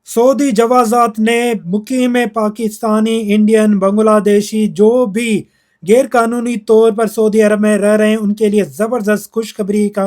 Saudi जवाज़ात ने मुकीम Pakistani, Indian, Bangladeshi जो भी गैर कानूनी तौर पर सऊदी अरब में रह रहे हैं उनके लिए ज़बरदस्त खुशखबरी का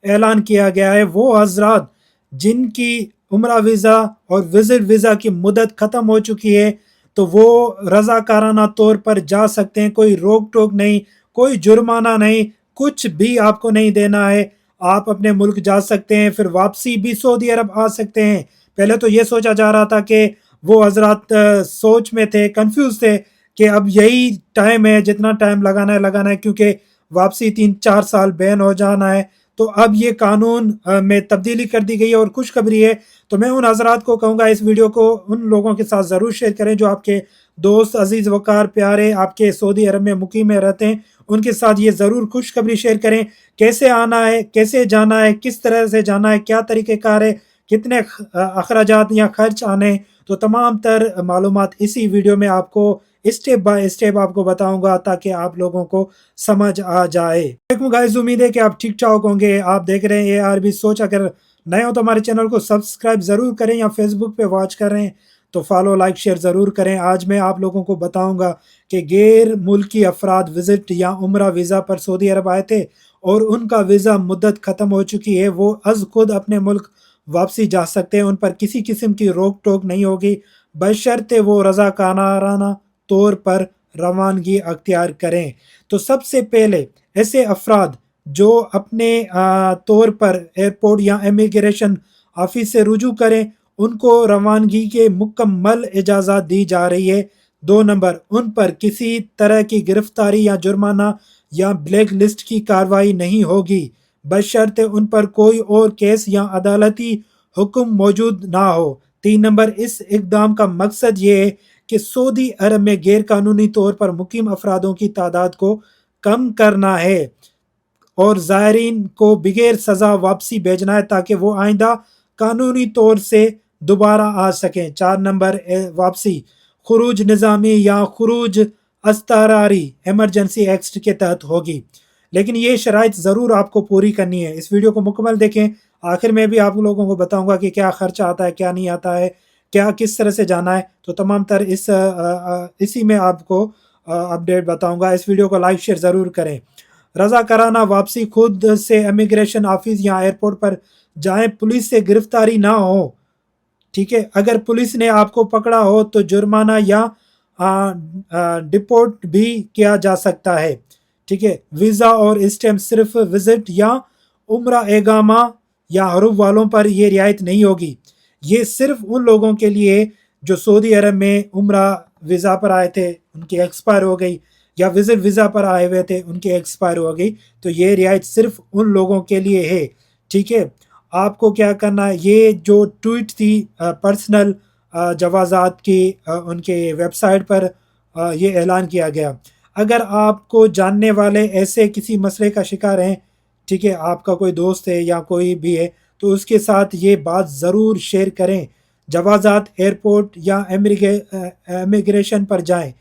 ऐलान किया गया है। वो हजरात जिनकी उम्रा वीज़ा और विजिट वीज़ा की मुदत ख़त्म हो चुकी है तो वो रज़ाकाराना तौर पर जा सकते हैं। कोई रोक टोक नहीं, कोई जुर्माना नहीं, कुछ भी आपको नहीं देना है। आप अपने मुल्क जा सकते हैं, फिर वापसी भी सऊदी अरब आ सकते हैं। पहले तो ये सोचा जा रहा था कि वो हजरात सोच में थे, कंफ्यूज थे कि अब यही टाइम है, जितना टाइम लगाना है क्योंकि वापसी 3-4 साल बैन हो जाना है। तो अब ये कानून में तब्दीली कर दी गई है और खुशखबरी है। तो मैं उन हजरात को कहूँगा इस वीडियो को उन लोगों के साथ ज़रूर शेयर करें जो आपके दोस्त, अजीज़ वकार, प्यारे आपके सऊदी अरब में मुकीम में रहते हैं। उनके साथ ये ज़रूर खुशखबरी शेयर करें। कैसे आना है, कैसे जाना है, किस तरह से जाना है, क्या तरीक़ेकार है, कितने अखराजात या खर्च आने हैं, तो तमाम तर मालूमात इसी वीडियो में आपको स्टेप बाय स्टेप आपको बताऊंगा ताकि आप लोगों को समझ आ जाए। गाइस, उम्मीद है कि आप ठीक ठाक होंगे। आप देख रहे हैं ARB सोच। अगर नए हो तो हमारे चैनल को सब्सक्राइब ज़रूर करें, या फेसबुक पे वॉच कर रहे हैं तो फॉलो, लाइक, शेयर ज़रूर करें। आज मैं आप लोगों को बताऊंगा कि गैर मुल्की अफराद विज़िट या उम्रा वीज़ा पर सऊदी अरब आए थे और उनका वीज़ा मुद्दत ख़त्म हो चुकी है, वो अज़ खुद अपने मुल्क वापसी जा सकते हैं। उन पर किसी किस्म की रोक टोक नहीं होगी, बशर्ते वो रज़ाकाराना तौर पर रवानगी अख्तियार करें। तो सबसे पहले ऐसे अफराद जो अपने तौर पर एयरपोर्ट या इमिग्रेशन ऑफिस से रुजू करें, उनको रवानगी के मुकम्मल इजाज़त दी जा रही है। 2 नंबर, उन पर किसी तरह की गिरफ्तारी या जुर्माना या ब्लैक लिस्ट की कार्रवाई नहीं होगी, बशर्ते उन पर कोई और केस या अदालती हुक्म मौजूद ना हो। 3 नंबर, इस इक़दाम का मकसद ये है कि सऊदी अरब में गैर कानूनी तौर पर मुकीम अफरादों की तादाद को कम करना है और ज़ायरीन को बगैर सज़ा वापसी भेजना है ताकि वो आइंदा कानूनी तौर से दोबारा आ सकें। 4 नंबर, वापसी खुरूज निज़ामी या खुरूज अस्तारारी इमरजेंसी एक्ट के तहत होगी, लेकिन ये शराइत ज़रूर आपको पूरी करनी है। इस वीडियो को मुकम्मल देखें। आखिर में भी आप लोगों को बताऊंगा कि क्या खर्चा आता है, क्या नहीं आता है, क्या किस तरह से जाना है। तो तमाम तर इसी में आपको अपडेट बताऊंगा। इस वीडियो को लाइक शेयर ज़रूर करें। रज़ाकाराना वापसी, खुद से इमिग्रेशन ऑफिस या एयरपोर्ट पर जाएं, पुलिस से गिरफ्तारी ना हो। ठीक है, अगर पुलिस ने आपको पकड़ा हो तो जुर्माना या डिपोर्ट भी किया जा सकता है। ठीक है, वीज़ा और स्टैम्प सिर्फ विजिट या उम्रा एगामा या हरूफ वालों पर यह रियायत नहीं होगी। ये सिर्फ उन लोगों के लिए जो सऊदी अरब में उम्रा वीज़ा पर आए थे, उनकी एक्सपायर हो गई, या विजिट वीज़ा पर आए हुए थे, उनकी एक्सपायर हो गई, तो ये रियायत सिर्फ उन लोगों के लिए है। ठीक है, आपको क्या करना है, ये जो ट्वीट थी पर्सनल जवाज़ात की, उनके वेबसाइट पर ये ऐलान किया गया। अगर आपको जानने वाले ऐसे किसी मसले का शिकार हैं, ठीक है, आपका कोई दोस्त है या कोई भी है, तो उसके साथ ये बात ज़रूर शेयर करें। जवाज़ात एयरपोर्ट या इमिग्रेशन पर जाएं।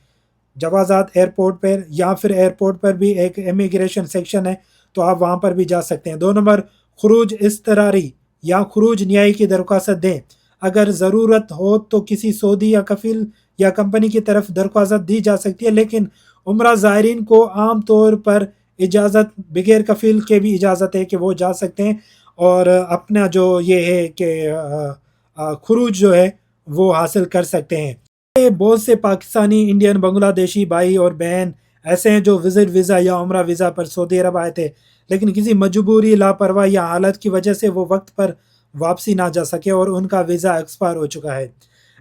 जवाज़ात एयरपोर्ट पर या फिर एयरपोर्ट पर भी एक इमिग्रेशन सेक्शन है, तो आप वहाँ पर भी जा सकते हैं। 2 नंबर, खुरूज इस्तरारी या खुरूज न्याय की दरख्वास्त दें। अगर ज़रूरत हो तो किसी सऊदी या कफील या कंपनी की तरफ दरख्वास्त दी जा सकती है, लेकिन उम्रा ज़ायरीन को आम तौर पर इजाज़त, बगैर कफील के भी इजाज़त है कि वो जा सकते हैं और अपना जो ये है कि खुरूज जो है वो हासिल कर सकते हैं। बहुत से पाकिस्तानी, इंडियन, बांग्लादेशी भाई और बहन ऐसे हैं जो विजिट वीज़ा या उम्रा वीज़ा पर सऊदी अरब आए थे, लेकिन किसी मजबूरी, लापरवाही या हालत की वजह से वो वक्त पर वापसी ना जा सके और उनका वीज़ा एक्सपायर हो चुका है।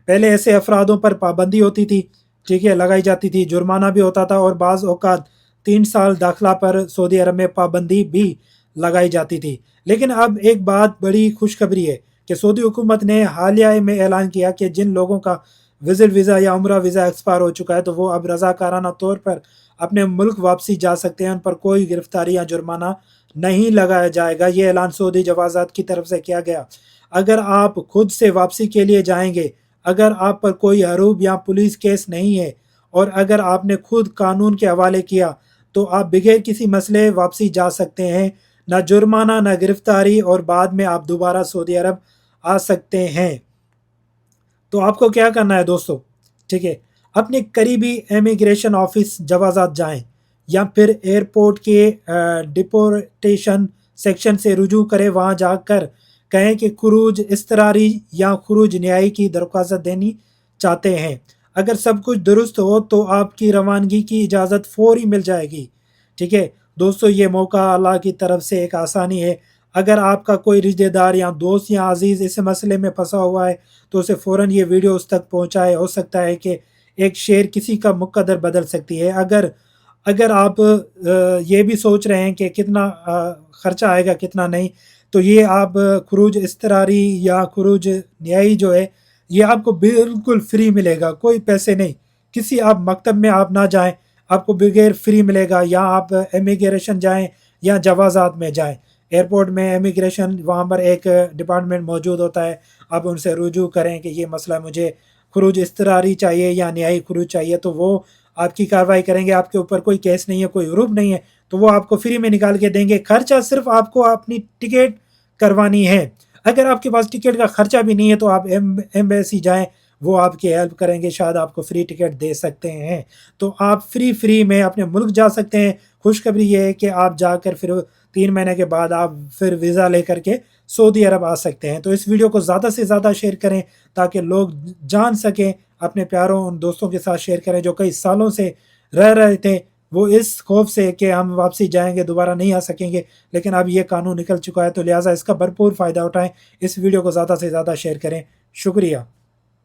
पहले ऐसे अफरादों पर पाबंदी होती थी, ठीक है, लगाई जाती थी, जुर्माना भी होता था और बाज़ औक़ात 3 साल दाखिला पर सऊदी अरब में पाबंदी भी लगाई जाती थी। लेकिन अब एक बात बड़ी खुशखबरी है कि सऊदी हुकूमत ने हालिया में ऐलान किया कि जिन लोगों का विजिट वीज़ा या उम्रा वीज़ा एक्सपायर हो चुका है तो वो अब रज़ाकाराना तौर पर अपने मुल्क वापसी जा सकते हैं। उन पर कोई गिरफ्तारी या जुर्माना नहीं लगाया जाएगा। ये ऐलान सऊदी जवाज़ात की तरफ से किया गया। अगर आप खुद से वापसी के लिए जाएंगे, अगर आप पर कोई हरूब या पुलिस केस नहीं है और अगर आपने खुद कानून के हवाले किया, तो आप बगैर किसी मसले वापसी जा सकते हैं। ना जुर्माना, ना गिरफ्तारी, और बाद में आप दोबारा सऊदी अरब आ सकते हैं। تو آپ کو کیا کرنا ہے دوستو، ٹھیک ہے، اپنے قریبی امیگریشن آفس جوازات جائیں یا پھر ایئرپورٹ کے ڈپورٹیشن سیکشن سے رجوع کریں، وہاں جا کر کہیں کہ خروج اضطراری یا خروج نیائی کی درخواست دینی چاہتے ہیں۔ اگر سب کچھ درست ہو تو آپ کی روانگی کی اجازت فوری مل جائے گی، ٹھیک ہے دوستو۔ یہ موقع اللہ کی طرف سے ایک آسانی ہے۔ اگر آپ کا کوئی رشتہ دار یا دوست یا عزیز اس مسئلے میں پھنسا ہوا ہے تو اسے فوراً یہ ویڈیو اس تک پہنچائے، ہو سکتا ہے کہ ایک شیئر کسی کا مقدر بدل سکتی ہے۔ اگر آپ یہ بھی سوچ رہے ہیں کہ کتنا خرچہ آئے گا کتنا نہیں، تو یہ آپ خروج اضطراری یا خروج نیائی جو ہے یہ آپ کو بالکل فری ملے گا، کوئی پیسے نہیں، کسی آپ مکتب میں آپ نہ جائیں، آپ کو بغیر فری ملے گا، یا آپ امیگریشن جائیں یا جوازات میں جائیں، ایئرپورٹ میں امیگریشن وہاں پر ایک ڈپارٹمنٹ موجود ہوتا ہے، آپ ان سے رجوع کریں کہ یہ مسئلہ مجھے خروج اضطراری چاہیے یا نیائی خروج چاہیے، تو وہ آپ کی کارروائی کریں گے، آپ کے اوپر کوئی کیس نہیں ہے، کوئی حروف نہیں ہے، تو وہ آپ کو فری میں نکال کے دیں گے۔ خرچہ صرف آپ کو اپنی ٹکٹ کروانی ہے۔ اگر آپ کے پاس ٹکٹ کا خرچہ بھی نہیں ہے تو آپ ایمبیسی جائیں، وہ آپ کی ہیلپ کریں گے، شاید آپ کو فری ٹکٹ دے سکتے ہیں، تو آپ فری میں اپنے ملک جا سکتے ہیں۔ خوشخبری یہ ہے کہ آپ جا کر پھر 3 مہینے کے بعد آپ پھر ویزا لے کر کے سعودی عرب آ سکتے ہیں۔ تو اس ویڈیو کو زیادہ سے زیادہ شیئر کریں تاکہ لوگ جان سکیں، اپنے پیاروں ان دوستوں کے ساتھ شیئر کریں جو کئی سالوں سے رہ رہے تھے، وہ اس خوف سے کہ ہم واپسی جائیں گے دوبارہ نہیں آ سکیں گے، لیکن اب یہ قانون نکل چکا ہے، تو لہٰذا اس کا بھرپور فائدہ اٹھائیں۔ اس ویڈیو کو زیادہ سے زیادہ شیئر کریں۔ شکریہ۔